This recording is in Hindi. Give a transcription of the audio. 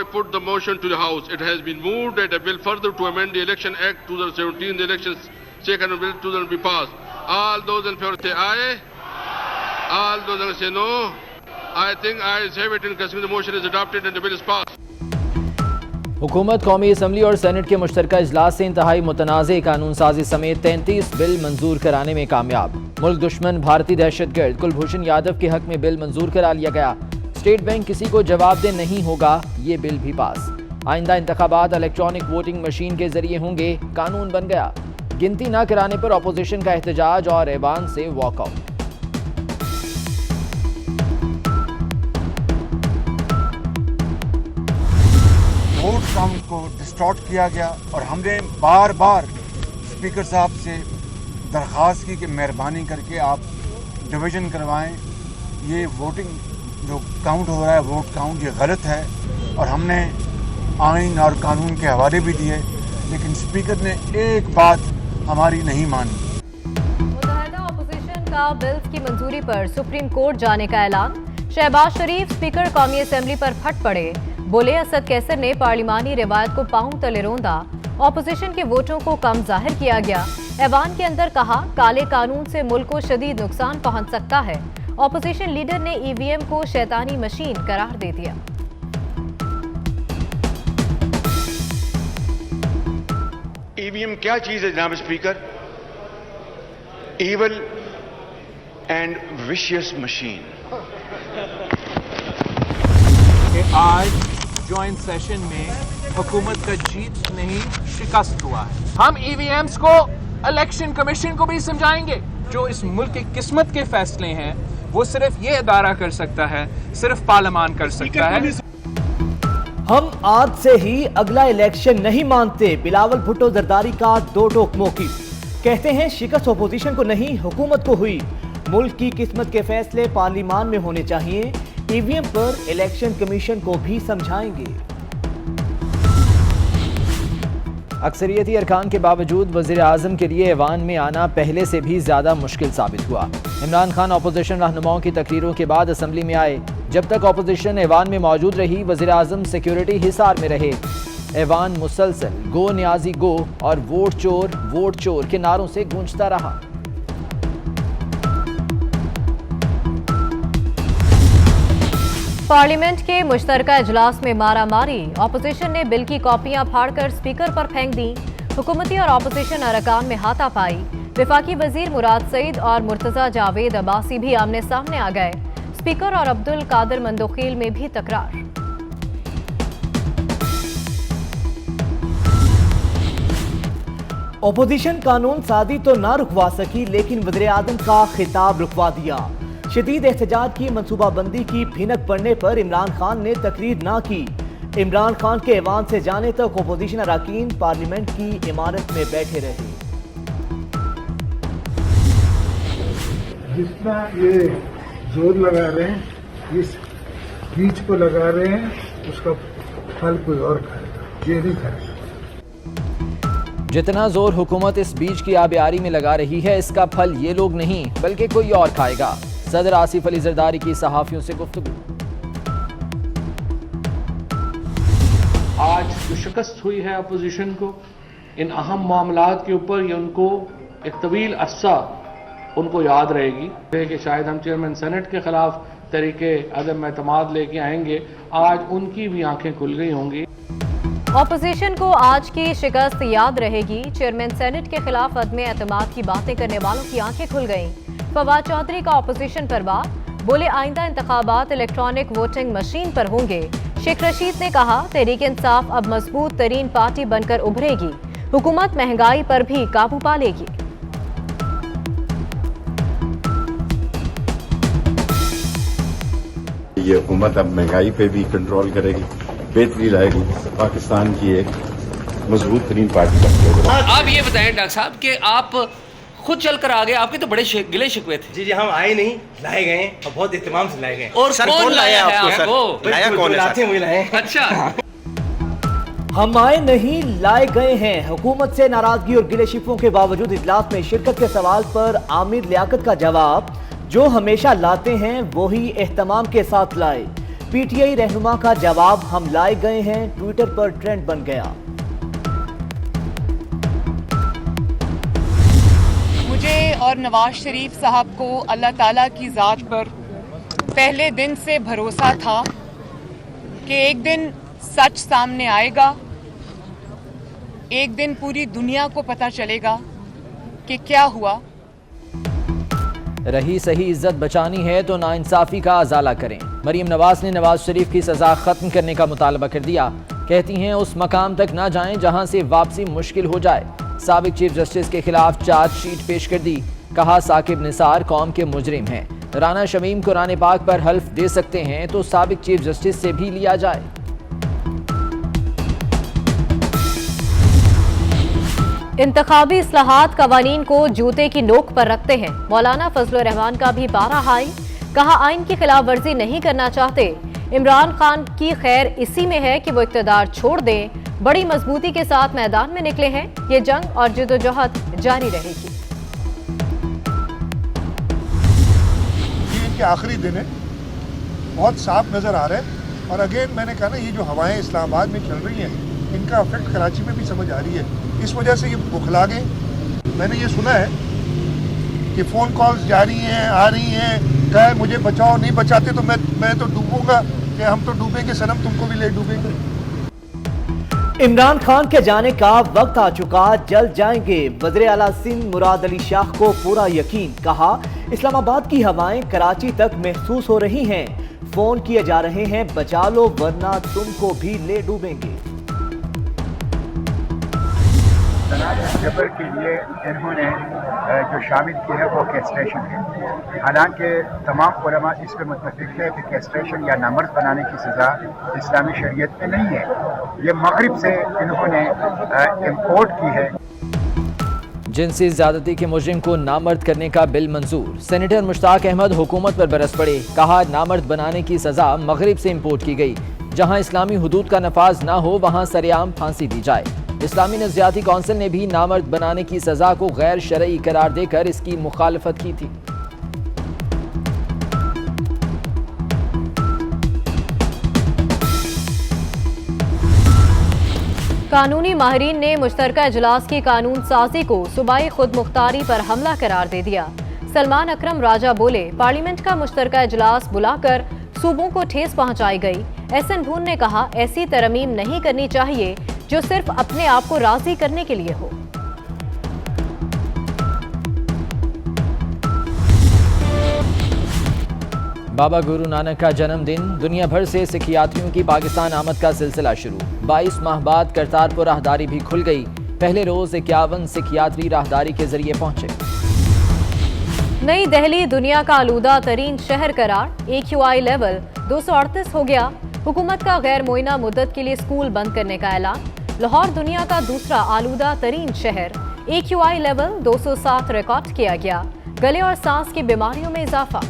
I put the motion to the House. It has been moved that a bill further to amend the Election Act 2017, the elections second bill 2000 be passed. All those in favor say aye. All those against say no. I think ayes have it in considering the motion is adopted and the bill is passed. हुकूमत कौमी असम्बली और सेनेट के मुश्तरका इजलास से इंतहाई मुतनाज़ कानून साजी समेत 33 बिल मंजूर कराने में कामयाब। मुल्क दुश्मन भारतीय दहशतगर्द कुलभूषण यादव के हक में बिल मंजूर करा लिया गया। स्टेट बैंक किसी को जवाबदेह नहीं होगा, ये बिल भी पास। आइंदा इंतखाबात इलेक्ट्रॉनिक वोटिंग मशीन के जरिए होंगे, कानून बन गया। गिनती न कराने पर अपोजिशन का एहतजाज और ऐवान से वॉकआउट। वोट काउंट को डिस्टॉर्ट किया गया और हमने बार बार स्पीकर साहब से दरख्वास्त की कि मेहरबानी करके आप डिवीज़न करवाएं। ये वोटिंग जो काउंट हो रहा है, वोट काउंट, ये गलत है और हमने आइन और कानून के हवाले भी दिए, लेकिन स्पीकर ने एक बात हमारी नहीं मानी। मुत्तहदा अपोजिशन का बिल्स की मंजूरी पर सुप्रीम कोर्ट जाने का ऐलान। शहबाज शरीफ स्पीकर कौमी असम्बली पर फट पड़े, बोले असद कैसर ने पार्लिमानी रिवायत को पांव तले रौंदा। ऑपोजिशन के वोटों को कम जाहिर किया गया। ऐवान के अंदर कहा काले कानून से मुल्क को शदीद नुकसान पहुंच सकता है। ऑपोजिशन लीडर ने ईवीएम को शैतानी मशीन करार दे दिया। ईवीएम क्या चीज है जनाब speaker? Evil and vicious machine. आज ज्वाइंट सेशन में हुकूमत का जीत नहीं शिकस्त हुआ है। हम ईवीएम्स को इलेक्शन कमीशन को भी समझाएंगे। जो इस मुल्क की किस्मत के फैसले हैं वो सिर्फ ये अदारा कर सकता है, सिर्फ पार्लियामान कर सकता है। हम आज से ही अगला इलेक्शन नहीं मानते। बिलावल भुट्टो जरदारी का दो टोक मौक़िफ़। कहते हैं शिकस्त अपोजिशन को नहीं हुकूमत को हुई। मुल्क की किस्मत के फैसले पार्लियामान में होने चाहिए। ईवीएम पर इलेक्शन कमीशन को भी समझाएंगे। अक्सरियती अरकान के बावजूद वज़ीर आज़म के लिए ऐवान में आना पहले से भी ज़्यादा मुश्किल साबित हुआ। इमरान खान अपोजिशन रहनुमाओं की तकरीरों के बाद असम्बली में आए। जब तक अपोजिशन ऐवान में मौजूद रही, वज़ीर आज़म सिक्योरिटी हिसार में रहे। ऐवान मुसलसल गो न्याजी गो और वोट चोर के नारों से गूंजता रहा। पार्लियामेंट के मुश्तरका इजलास में मारामारी। ऑपोजिशन ने बिल की कॉपियां फाड़कर स्पीकर पर फेंक दी। हुकूमती और ऑपोजिशन अरकान में हाथापाई। वफाकी वजीर मुराद सईद और मुर्तजा जावेद अब्बासी भी आमने सामने आ गए। स्पीकर और अब्दुल कादिर मंदोखील में भी तकरार। ओपोजिशन कानून साजी तो ना रुकवा सकी, लेकिन वज़ीर आज़म का खिताब रुकवा दिया। शदीद एहतजाज की मनसूबाबंदी की भिनक पड़ने पर इमरान खान ने तकरीर ना की। इमरान खान के ऐवान से जाने तक ओपोजिशन अरकान पार्लियामेंट की इमारत में बैठे रहे। जितना ये जोर लगा रहे हैं, इस बीच को लगा रहे हैं, उसका फल कोई और खाएगा, ये नहीं खाएगा। जितना जोर हुकूमत इस बीज की आबियारी में लगा रही है, इसका फल ये लोग नहीं बल्कि कोई और खाएगा। सदर आसिफ अली जरदारी की सहाफियों से गुफ्तगू। आज जो शिकस्त हुई है अपोजिशन को इन अहम मामलात के ऊपर, ये उनको एक तवील अरसा उनको याद रहेगी कि शायद हम चेयरमैन सेनेट के खिलाफ तरीके अदम एतमाद लेके आएंगे। आज उनकी भी आंखें खुल गई होंगी। ऑपोजिशन को आज की शिकस्त याद रहेगी। चेयरमैन सेनेट के खिलाफ अदम एतमाद की बातें करने वालों की आंखें खुल गईं। फवाद चौधरी का ऑपोजिशन पर वार, बोले आइंदा इंतखाबात इलेक्ट्रॉनिक वोटिंग मशीन पर होंगे। शेख रशीद ने कहा तहरीक इंसाफ अब मजबूत तरीन पार्टी बनकर उभरेगी। हुकूमत महंगाई पर भी काबू पा लेगी। ये हुकूमत अब महंगाई पे भी कंट्रोल करेगी, बेहतरी लाएगी, पाकिस्तान की एक मजबूत तरीन पार्टी बनकर। आप ये बताएं डॉक्टर साहब कि आप खुद चलकर आ गए, आपके तो बड़े गिले शिकवे थे। जी हम आए नहीं, लाए गए और बहुत एहतमाम से लाए गए। और सर कौन लाया आपको? लाया कौन है? अच्छा हम आए नहीं, लाए गए हैं। हुकूमत से नाराजगी और गिले शिकवों के बावजूद इजलास में शिरकत के सवाल पर आमिर लियाकत का जवाब, जो हमेशा लाते हैं वही एहतमाम के साथ लाए। पीटीआई रहनुमा का जवाब हम लाए गए हैं ट्विटर पर ट्रेंड बन गया। मुझे और नवाज शरीफ साहब को अल्लाह ताला की ज़ात पर पहले दिन से भरोसा था कि एक दिन सच सामने आएगा, एक दिन पूरी दुनिया को पता चलेगा कि क्या हुआ। रही सही इज्जत बचानी है तो नाइंसाफी का अजाला करें। मरीम नवाज ने नवाज शरीफ की सजा खत्म करने का मुतालबा कर दिया। कहती हैं उस मकाम तक ना जाएं जहां से वापसी मुश्किल हो जाए। साबिक चीफ जस्टिस के खिलाफ चार्जशीट पेश कर दी। कहा साकिब निसार कौम के मुजरिम हैं। राना शमीम कुरान पाक पर हल्फ दे सकते हैं तो साबिक चीफ जस्टिस से भी लिया जाए। इंतखाबी इस्लाहात कवानीन को जूते की नोक पर रखते हैं। मौलाना फजलुर रहमान का भी पारा हाई। कहा आइन की खिलाफ वर्जी नहीं करना चाहते। इमरान खान की खैर इसी में है कि वो इक़्तिदार छोड़ दें। बड़ी मजबूती के साथ मैदान में निकले हैं। ये जंग और जद्दोजहद जारी रहेगी। ये इनके आखिरी दिन है, बहुत साफ नजर आ रहा है। और अगेन मैंने कहा ना, ये जो हवाएं इस्लामाबाद में चल रही हैं, इनका अफेक्ट कराची में भी समझ आ रही है। इस वजह से ये बुखला गए। मैंने ये सुना है कि फ़ोन कॉल्स जारी हैं, आ रही हैं, कहे मुझे बचाओ, नहीं बचाते तो मैं तो डूबूंगा, कि हम तो डूबेंगे सनम, तुमको भी ले डूबेंगे। इमरान खान के जाने का वक्त आ चुका, जल्द जाएंगे। वज़ीर आला सिंध मुराद अली शाह को पूरा यकीन। कहा इस्लामाबाद की हवाएं कराची तक महसूस हो रही हैं। फोन किए जा रहे हैं, बचा लो वरना तुमको भी ले डूबेंगे। जबर के लिए इन्होंने जो शामिल किया है वो कैस्ट्रेशन है। हालांकि तमाम उलमा इस पर मुत्तफिक है कि कैस्ट्रेशन या नामर्द बनाने की सज़ा इस्लामी शरीयत में नहीं है। ये मगरिब से इन्होंने इम्पोर्ट की है। जिनसी ज्यादती के मुजरिम को नामर्द करने का बिल मंजूर। सेनेटर मुश्ताक अहमद हुकूमत पर बरस पड़े। कहा नामर्द बनाने की सजा मगरिब से इम्पोर्ट की गई। जहां इस्लामी हुदूद का नफाज ना हो वहां सरेआम फांसी दी जाए। इस्लामी नज़रियाती कौंसिल ने भी नामर्द बनाने की सजा को गैर शरई करार देकर इसकी मुखालफत की थी। कानूनी माहिरीन ने मुश्तरका इजलास की कानून साजी को सूबाई खुद मुख्तारी पर हमला करार दे दिया। सलमान अकरम राजा बोले पार्लियामेंट का मुश्तरका इजलास बुलाकर सूबों को ठेस पहुंचाई गई। एहसन भून ने कहा ऐसी तरमीम नहीं करनी चाहिए जो सिर्फ अपने आप को राजी करने के लिए हो। बाबा गुरु नानक का जन्मदिन। दुनिया भर से सिख यात्रियों की पाकिस्तान आमद का सिलसिला शुरू। 22 माह बाद करतारपुर राहदारी भी खुल गई। पहले रोज 51 सिख यात्री राहदारी के जरिए पहुंचे। नई दिल्ली दुनिया का आलूदा तरीन शहर करार। AQI लेवल 238 हो गया। हुकूमत का गैर मुइना मुद्दत के लिए स्कूल बंद करने का ऐलान। लाहौर दुनिया का दूसरा आलूदा तरीन शहर। AQI लेवल 207 रिकॉर्ड किया गया। गले और सांस की बीमारियों में इजाफा।